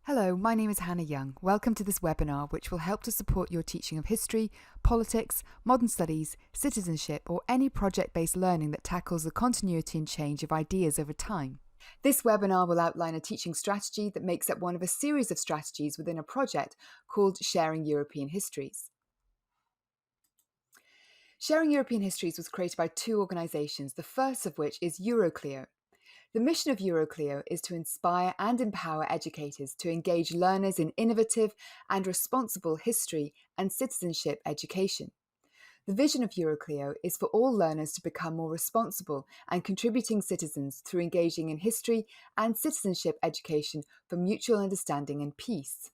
Hello, my name is Hannah Young. Welcome to this webinar, which will help to support your teaching of history, politics, modern studies, citizenship, or any project-based learning that tackles the continuity and change of ideas over time. This webinar will outline a teaching strategy that makes up one of a series of strategies within a project called Sharing European Histories. Sharing European Histories was created by two organisations, the first of which is Euroclio. The mission of Euroclio is to inspire and empower educators to engage learners in innovative and responsible history and citizenship education. The vision of Euroclio is for all learners to become more responsible and contributing citizens through engaging in history and citizenship education for mutual understanding and peace.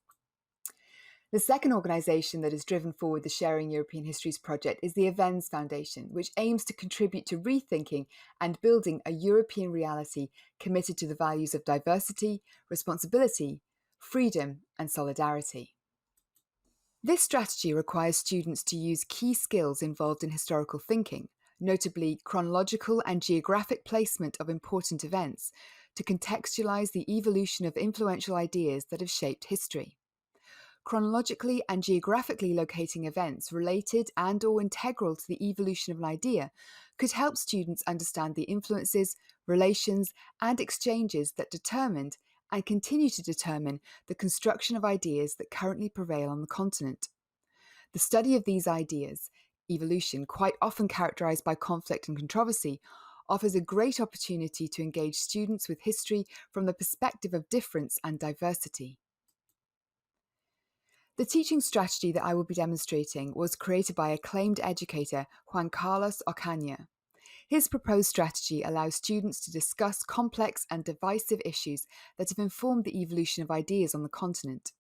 The second organisation that has driven forward the Sharing European Histories project is the Events Foundation, which aims to contribute to rethinking and building a European reality committed to the values of diversity, responsibility, freedom, and solidarity. This strategy requires students to use key skills involved in historical thinking, notably chronological and geographic placement of important events, to contextualise the evolution of influential ideas that have shaped history. Chronologically and geographically locating events related and/or integral to the evolution of an idea could help students understand the influences, relations, and exchanges that determined and continue to determine the construction of ideas that currently prevail on the continent. The study of these ideas, evolution, quite often characterised by conflict and controversy, offers a great opportunity to engage students with history from the perspective of difference and diversity. The teaching strategy that I will be demonstrating was created by acclaimed educator Juan Carlos Ocaña. His proposed strategy allows students to discuss complex and divisive issues that have informed the evolution of ideas on the continent.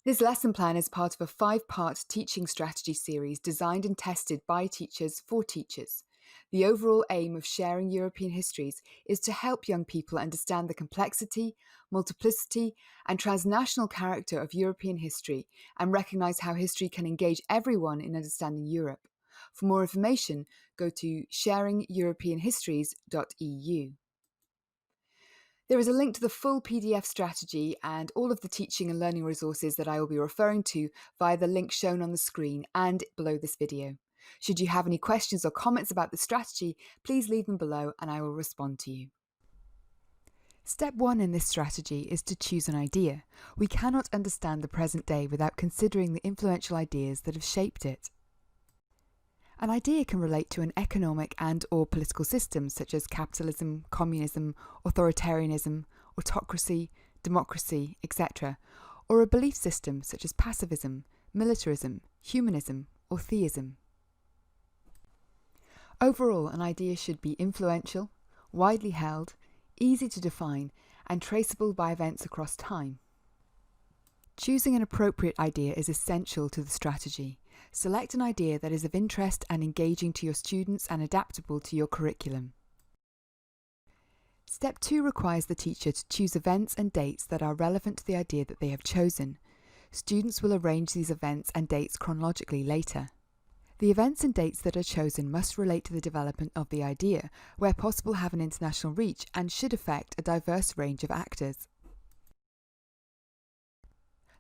This lesson plan is part of a 5-part teaching strategy series designed and tested by teachers for teachers. The overall aim of Sharing European Histories is to help young people understand the complexity, multiplicity, and transnational character of European history and recognise how history can engage everyone in understanding Europe. For more information, go to sharingeuropeanhistories.eu. There is a link to the full PDF strategy and all of the teaching and learning resources that I will be referring to via the link shown on the screen and below this video. Should you have any questions or comments about the strategy, please leave them below and I will respond to you. Step 1 in this strategy is to choose an idea. We cannot understand the present day without considering the influential ideas that have shaped it. An idea can relate to an economic and/or political system such as capitalism, communism, authoritarianism, autocracy, democracy, etc., or a belief system such as pacifism, militarism, humanism, or theism. Overall, an idea should be influential, widely held, easy to define, and traceable by events across time. Choosing an appropriate idea is essential to the strategy. Select an idea that is of interest and engaging to your students and adaptable to your curriculum. Step 2 requires the teacher to choose events and dates that are relevant to the idea that they have chosen. Students will arrange these events and dates chronologically later. The events and dates that are chosen must relate to the development of the idea, where possible have an international reach, and should affect a diverse range of actors.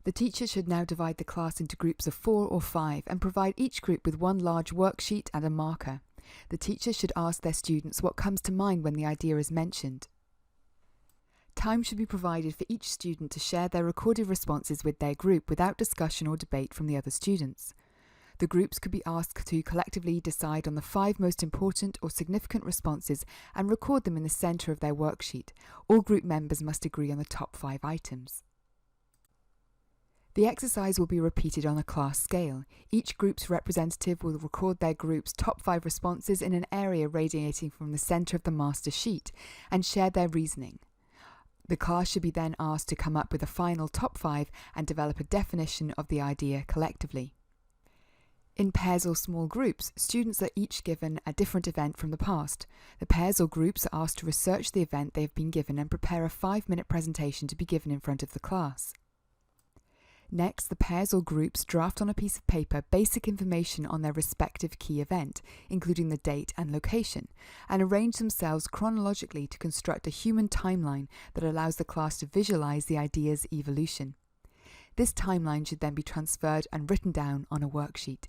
The teacher should now divide the class into groups of 4 or 5 and provide each group with one large worksheet and a marker. The teacher should ask their students what comes to mind when the idea is mentioned. Time should be provided for each student to share their recorded responses with their group without discussion or debate from the other students. The groups could be asked to collectively decide on the 5 most important or significant responses and record them in the centre of their worksheet. All group members must agree on the top 5 items. The exercise will be repeated on a class scale. Each group's representative will record their group's top 5 responses in an area radiating from the centre of the master sheet and share their reasoning. The class should be then asked to come up with a final top 5 and develop a definition of the idea collectively. In pairs or small groups, students are each given a different event from the past. The pairs or groups are asked to research the event they have been given and prepare a 5-minute presentation to be given in front of the class. Next, the pairs or groups draft on a piece of paper basic information on their respective key event, including the date and location, and arrange themselves chronologically to construct a human timeline that allows the class to visualize the idea's evolution. This timeline should then be transferred and written down on a worksheet.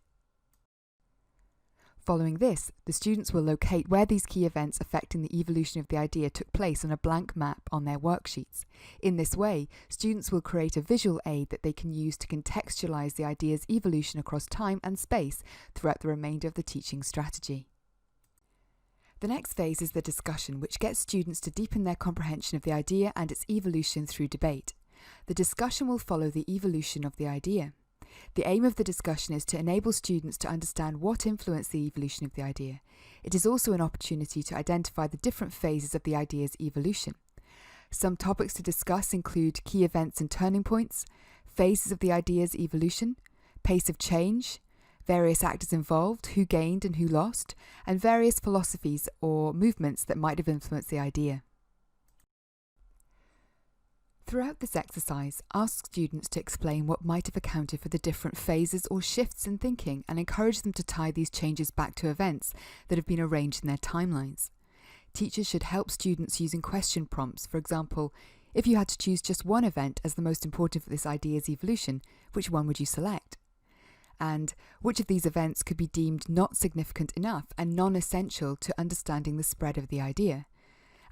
Following this, the students will locate where these key events affecting the evolution of the idea took place on a blank map on their worksheets. In this way, students will create a visual aid that they can use to contextualise the idea's evolution across time and space throughout the remainder of the teaching strategy. The next phase is the discussion, which gets students to deepen their comprehension of the idea and its evolution through debate. The discussion will follow the evolution of the idea. The aim of the discussion is to enable students to understand what influenced the evolution of the idea. It is also an opportunity to identify the different phases of the idea's evolution. Some topics to discuss include key events and turning points, phases of the idea's evolution, pace of change, various actors involved, who gained and who lost, and various philosophies or movements that might have influenced the idea. Throughout this exercise, ask students to explain what might have accounted for the different phases or shifts in thinking and encourage them to tie these changes back to events that have been arranged in their timelines. Teachers should help students using question prompts. For example, if you had to choose just one event as the most important for this idea's evolution, which one would you select? And which of these events could be deemed not significant enough and non-essential to understanding the spread of the idea?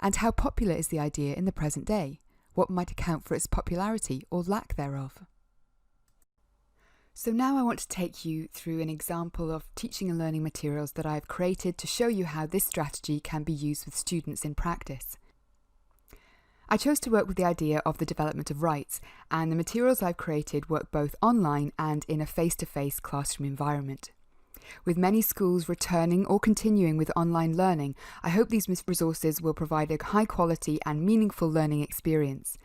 And how popular is the idea in the present day? What might account for its popularity or lack thereof? So now I want to take you through an example of teaching and learning materials that I've created to show you how this strategy can be used with students in practice. I chose to work with the idea of the development of rights, and the materials I've created work both online and in a face-to-face classroom environment. With many schools returning or continuing with online learning, I hope these resources will provide a high quality and meaningful learning experience.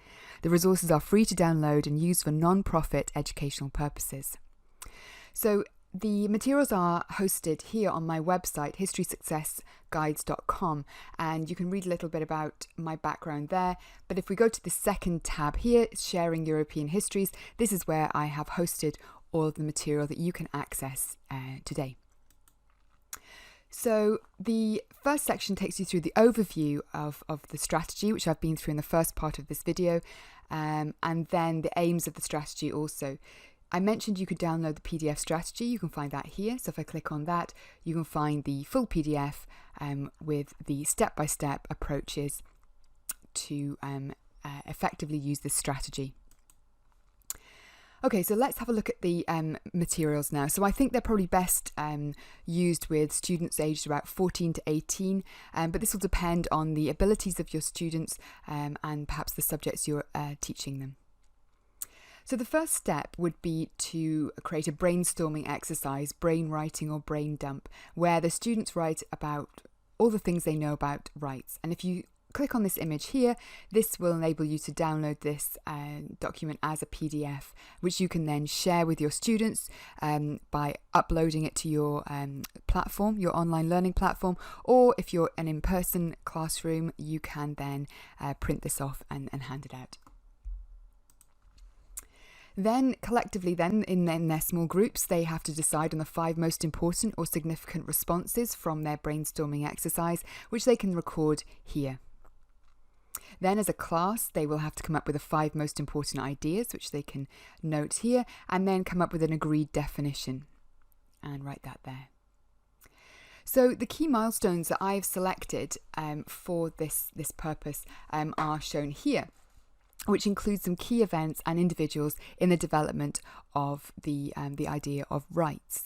The resources are free to download and use for non-profit educational purposes. So the materials are hosted here on my website, historysuccessguides.com, and you can read a little bit about my background there. But if we go to the second tab here, Sharing European Histories, this is where I have hosted all of the material that you can access today. So the first section takes you through the overview of the strategy, which I've been through in the first part of this video, and then the aims of the strategy also. I mentioned you could download the PDF strategy. You can find that here. So if I click on that, you can find the full PDF with the step-by-step approaches to effectively use this strategy. Okay, so let's have a look at the materials now. So I think they're probably best used with students aged about 14 to 18, but this will depend on the abilities of your students and perhaps the subjects you're teaching them. So the first step would be to create a brainstorming exercise, brain writing or brain dump, where the students write about all the things they know about rights. And if you click on this image here, this will enable you to download this document as a PDF, which you can then share with your students by uploading it to your platform, your online learning platform, or if you're an in-person classroom, you can then print this off and hand it out. Then collectively in their small groups, they have to decide on the 5 most important or significant responses from their brainstorming exercise, which they can record here. Then as a class, they will have to come up with the 5 most important ideas, which they can note here, and then come up with an agreed definition and write that there. So the key milestones that I've selected for this purpose are shown here, which includes some key events and individuals in the development of the idea of rights.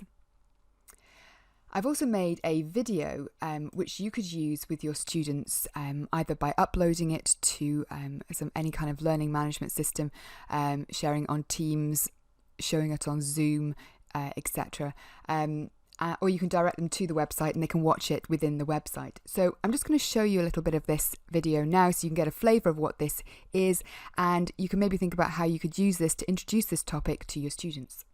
I've also made a video which you could use with your students either by uploading it to any kind of learning management system, sharing on Teams, showing it on Zoom, etc. Or you can direct them to the website and they can watch it within the website. So I'm just going to show you a little bit of this video now so you can get a flavour of what this is, and you can maybe think about how you could use this to introduce this topic to your students.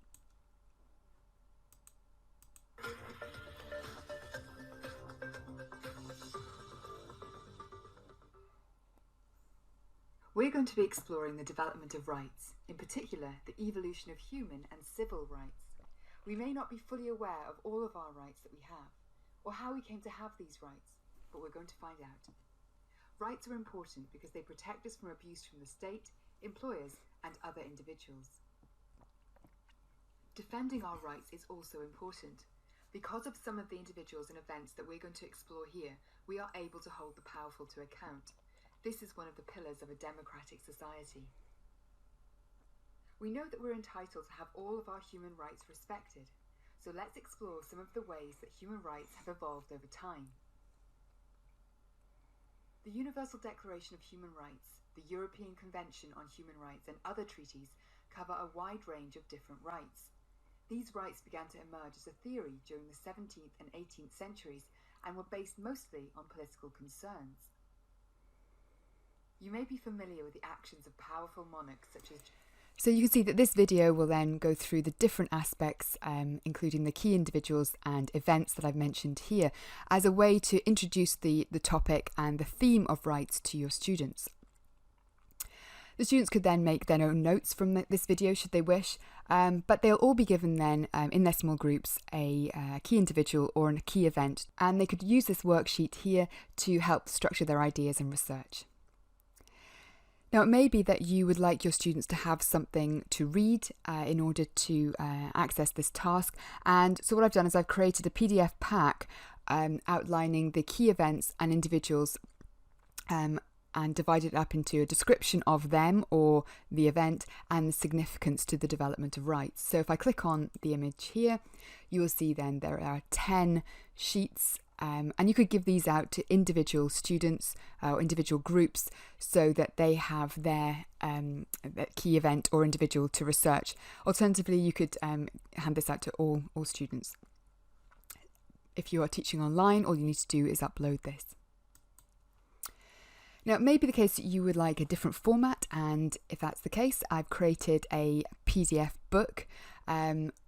We're going to be exploring the development of rights, in particular the evolution of human and civil rights. We may not be fully aware of all of our rights that we have, or how we came to have these rights, but we're going to find out. Rights are important because they protect us from abuse from the state, employers, and other individuals. Defending our rights is also important. Because of some of the individuals and events that we're going to explore here, we are able to hold the powerful to account. This is one of the pillars of a democratic society. We know that we're entitled to have all of our human rights respected, so let's explore some of the ways that human rights have evolved over time. The Universal Declaration of Human Rights, the European Convention on Human Rights, and other treaties cover a wide range of different rights. These rights began to emerge as a theory during the 17th and 18th centuries and were based mostly on political concerns. You may be familiar with the actions of powerful monarchs such as... So you can see that this video will then go through the different aspects, including the key individuals and events that I've mentioned here, as a way to introduce the topic and the theme of rights to your students. The students could then make their own notes from this video should they wish, but they'll all be given then in their small groups a key individual or a key event, and they could use this worksheet here to help structure their ideas and research. Now, it may be that you would like your students to have something to read in order to access this task. And so what I've done is I've created a PDF pack outlining the key events and individuals and divided it up into a description of them or the event and the significance to the development of rights. So if I click on the image here, you will see then there are 10 sheets. And you could give these out to individual students or individual groups so that they have their key event or individual to research. Alternatively, you could hand this out to all students. If you are teaching online, all you need to do is upload this. Now, it may be the case that you would like a different format, and if that's the case, I've created a PDF book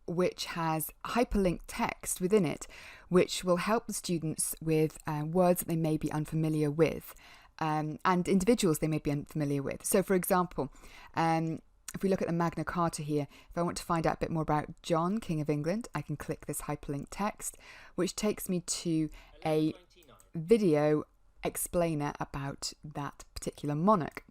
which has hyperlinked text within it, which will help the students with words that they may be unfamiliar with and individuals they may be unfamiliar with. So, for example, if we look at the Magna Carta here, if I want to find out a bit more about John, King of England, I can click this hyperlinked text, which takes me to a video explainer about that particular monarch.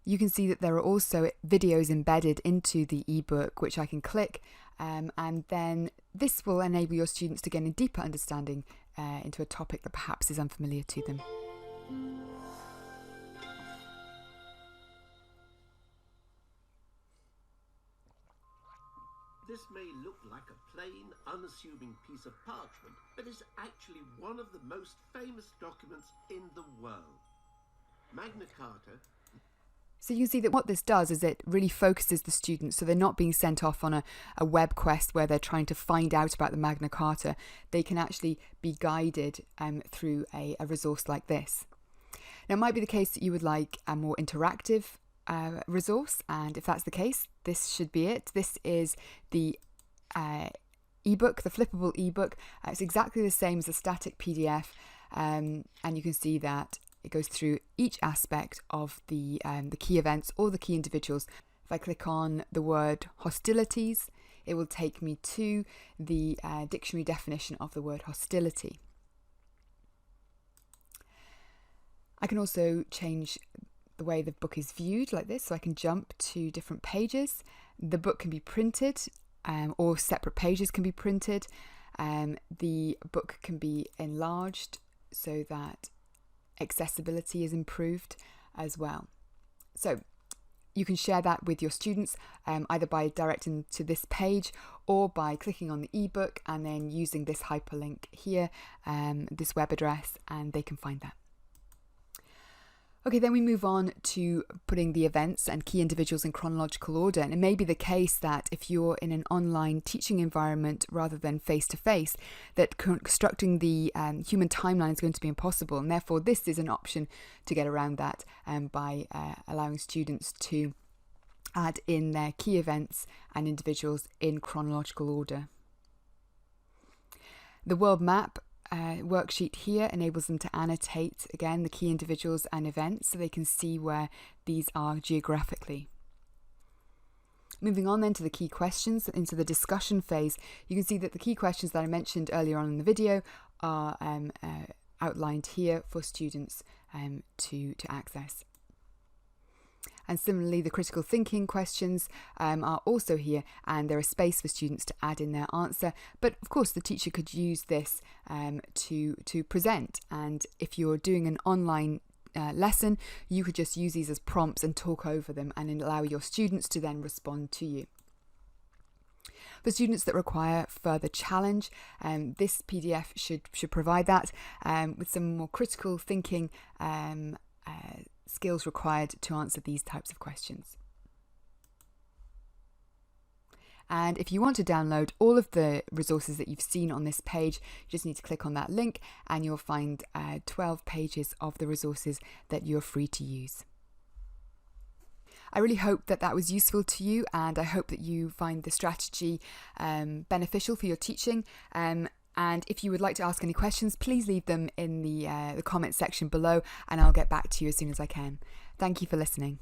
You can see that there are also videos embedded into the ebook, which I can click, and then this will enable your students to gain a deeper understanding into a topic that perhaps is unfamiliar to them. This may look like a plain, unassuming piece of parchment, but is actually one of the most famous documents in the world. Magna Carta. So you can see that what this does is it really focuses the students, so they're not being sent off on a web quest where they're trying to find out about the Magna Carta. They can actually be guided through a resource like this. Now, it might be the case that you would like a more interactive resource, and if that's the case, this should be it. This is the ebook, the Flippable Ebook. It's exactly the same as a static PDF, and you can see that it goes through each aspect of the key events or the key individuals. If I click on the word hostilities, it will take me to the dictionary definition of the word hostility. I can also change the way the book is viewed like this, so I can jump to different pages. The book can be printed, or separate pages can be printed. The book can be enlarged so that accessibility is improved as well. So you can share that with your students either by directing to this page or by clicking on the ebook and then using this hyperlink here, this web address, and they can find that. Okay, then we move on to putting the events and key individuals in chronological order. And it may be the case that if you're in an online teaching environment rather than face-to-face, that constructing the human timeline is going to be impossible. And therefore, this is an option to get around that by allowing students to add in their key events and individuals in chronological order. The world map worksheet here enables them to annotate, again, the key individuals and events so they can see where these are geographically. Moving on then to the key questions, into the discussion phase, you can see that the key questions that I mentioned earlier on in the video are outlined here for students to access. And similarly, the critical thinking questions are also here, and there is space for students to add in their answer. But of course, the teacher could use this to present. And if you're doing an online lesson, you could just use these as prompts and talk over them and allow your students to then respond to you. For students that require further challenge, this PDF should provide that with some more critical thinking skills required to answer these types of questions. And if you want to download all of the resources that you've seen on this page, you just need to click on that link and you'll find 12 pages of the resources that you're free to use. I really hope that that was useful to you, and I hope that you find the strategy beneficial for your teaching. And if you would like to ask any questions, please leave them in the comments section below, and I'll get back to you as soon as I can. Thank you for listening.